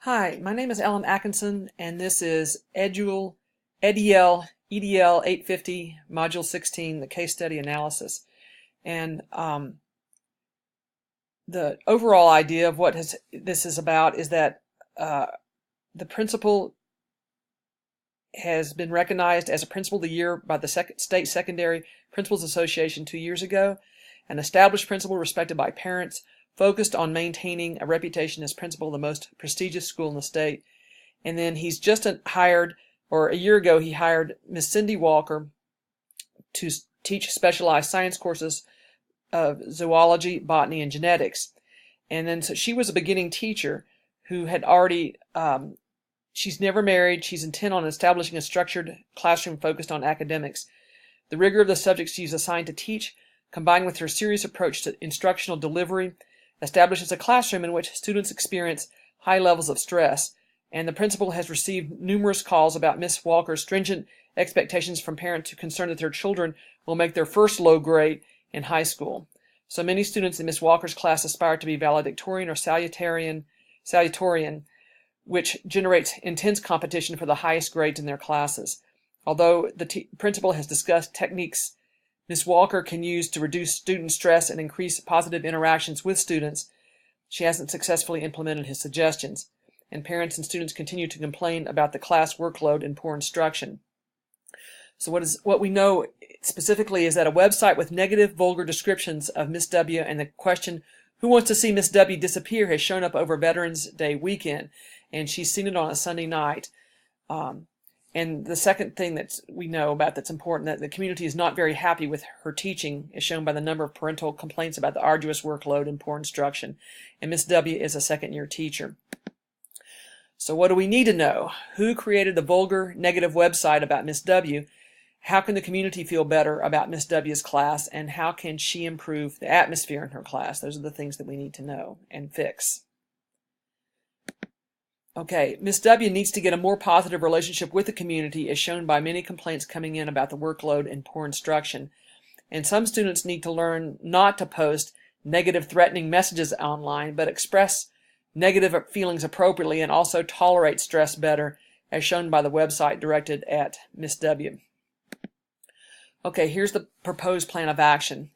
Hi, my name is Ellen Atkinson, and this is EDL 850, Module 16, the case study analysis. And the overall idea of what this is about is that the principal has been recognized as a Principal of the Year by the State Secondary Principals Association 2 years ago, an established principal respected by parents, focused on maintaining a reputation as principal of the most prestigious school in the state. And then he's just hired, or a year ago, he hired Miss Cindy Walker to teach specialized science courses of zoology, botany, and genetics. And then so she was a beginning teacher who had already, she's never married. She's intent on establishing a structured classroom focused on academics. The rigor of the subjects she's assigned to teach, combined with her serious approach to instructional delivery, establishes a classroom in which students experience high levels of stress, and the principal has received numerous calls about Miss Walker's stringent expectations from parents who are concerned that their children will make their first low grade in high school. So many students in Miss Walker's class aspire to be valedictorian or salutatorian, which generates intense competition for the highest grades in their classes. Although the principal has discussed techniques Ms. Walker can use to reduce student stress and increase positive interactions with students, she hasn't successfully implemented his suggestions, and parents and students continue to complain about the class workload and poor instruction. So what we know specifically is that a website with negative, vulgar descriptions of Miss W and the question, "Who wants to see Miss W disappear?" has shown up over Veterans Day weekend, and she's seen it on a Sunday night. And the second thing that we know about that's important, that the community is not very happy with her teaching, is shown by the number of parental complaints about the arduous workload and poor instruction. And Miss W is a second-year teacher. So what do we need to know? Who created the vulgar, negative website about Miss W? How can the community feel better about Miss W's class? And how can she improve the atmosphere in her class? Those are the things that we need to know and fix. Okay, Miss W needs to get a more positive relationship with the community, as shown by many complaints coming in about the workload and poor instruction. And some students need to learn not to post negative, threatening messages online, but express negative feelings appropriately and also tolerate stress better, as shown by the website directed at Miss W. Okay, here's the proposed plan of action.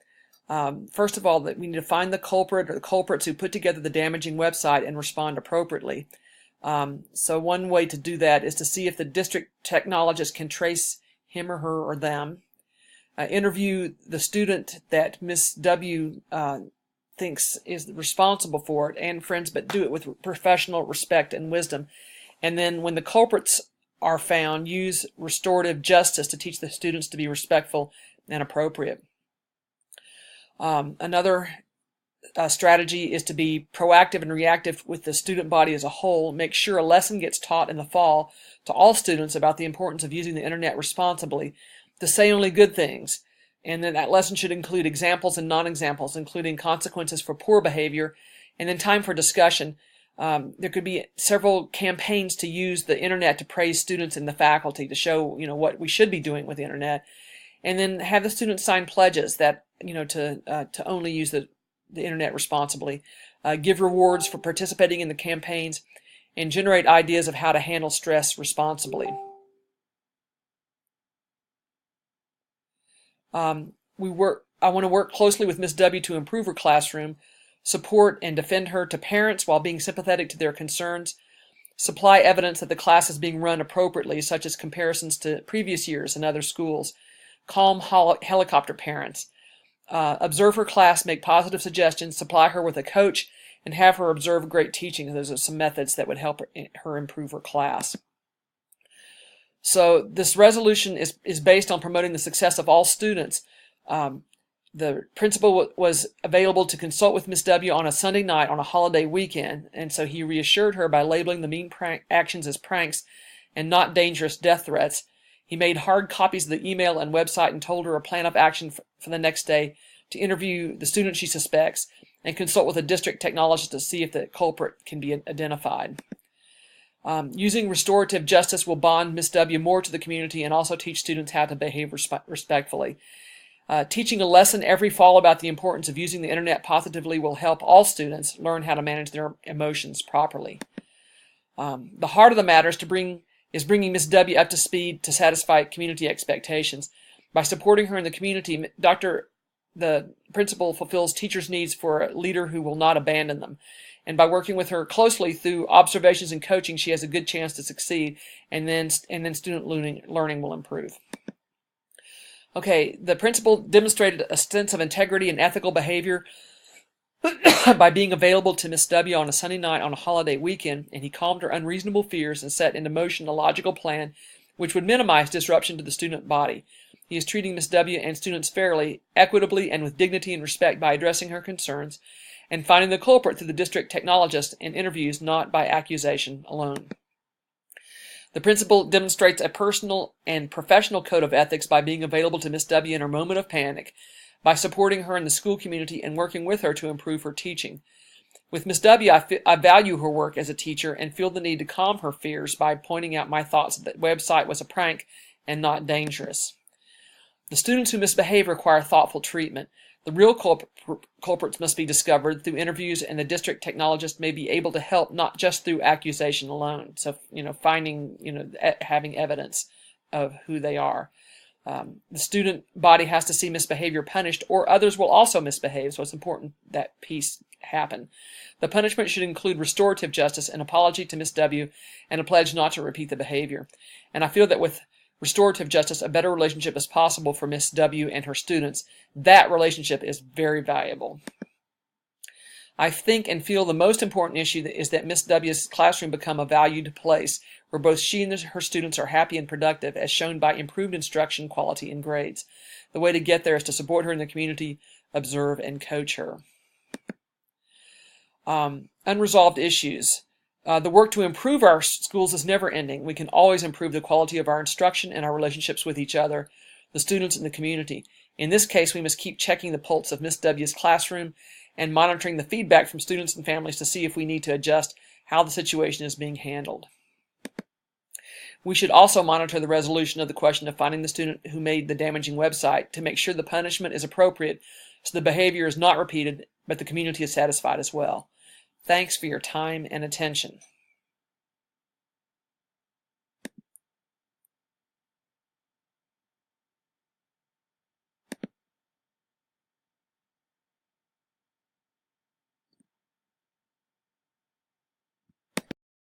First of all, we need to find the culprit or the culprits who put together the damaging website and respond appropriately. So one way to do that is to see if the district technologist can trace him or her or them. Interview the student that Miss W thinks is responsible for it and friends, but do it with professional respect and wisdom. And then when the culprits are found, use restorative justice to teach the students to be respectful and appropriate. Another strategy is to be proactive and reactive with the student body as a whole. Make sure a lesson gets taught in the fall to all students about the importance of using the internet responsibly, to say only good things. And then that lesson should include examples and non-examples, including consequences for poor behavior, and then time for discussion. There could be several campaigns to use the internet to praise students and the faculty, to show what we should be doing with the internet, and then have the students sign pledges that to only use the internet responsibly, give rewards for participating in the campaigns, and generate ideas of how to handle stress responsibly. I want to work closely with Miss W to improve her classroom, support and defend her to parents while being sympathetic to their concerns, supply evidence that the class is being run appropriately, such as comparisons to previous years in other schools, calm helicopter parents, observe her class, make positive suggestions, supply her with a coach, and have her observe great teaching. Those are some methods that would help her improve her class. So this resolution is based on promoting the success of all students. The principal was available to consult with Miss W on a Sunday night on a holiday weekend, and so he reassured her by labeling the mean actions as pranks and not dangerous death threats. He made hard copies of the email and website and told her a plan of action for the next day to interview the student she suspects and consult with a district technologist to see if the culprit can be identified. Using restorative justice will bond Miss W more to the community and also teach students how to behave respectfully. Teaching a lesson every fall about the importance of using the internet positively will help all students learn how to manage their emotions properly. The heart of the matter is bringing Miss W up to speed to satisfy community expectations. By supporting her in the community, the principal fulfills teachers' needs for a leader who will not abandon them. And by working with her closely through observations and coaching, she has a good chance to succeed, and then student learning will improve. Okay, the principal demonstrated a sense of integrity and ethical behavior by being available to Miss W on a Sunday night on a holiday weekend, and he calmed her unreasonable fears and set into motion a logical plan which would minimize disruption to the student body. He is treating Miss W and students fairly, equitably, and with dignity and respect by addressing her concerns, and finding the culprit through the district technologist in interviews, not by accusation alone. The principal demonstrates a personal and professional code of ethics by being available to Miss W in her moment of panic, by supporting her in the school community and working with her to improve her teaching. With Miss W, I value her work as a teacher and feel the need to calm her fears by pointing out my thoughts that the website was a prank and not dangerous. The students who misbehave require thoughtful treatment. The real culprits must be discovered through interviews, and the district technologist may be able to help not just through accusation alone. So, finding, having evidence of who they are. The student body has to see misbehavior punished, or others will also misbehave, so it's important that piece happen. The punishment should include restorative justice, an apology to Miss W, and a pledge not to repeat the behavior. And I feel that with restorative justice, a better relationship is possible for Miss W and her students. That relationship is very valuable. I think and feel the most important issue is that Miss W's classroom become a valued place where both she and her students are happy and productive, as shown by improved instruction quality and grades. The way to get there is to support her in the community, observe, and coach her. Unresolved issues. The work to improve our schools is never ending. We can always improve the quality of our instruction and our relationships with each other, the students, and the community. In this case, we must keep checking the pulse of Miss W's classroom and monitoring the feedback from students and families to see if we need to adjust how the situation is being handled. We should also monitor the resolution of the question of finding the student who made the damaging website to make sure the punishment is appropriate so the behavior is not repeated, but the community is satisfied as well. Thanks for your time and attention.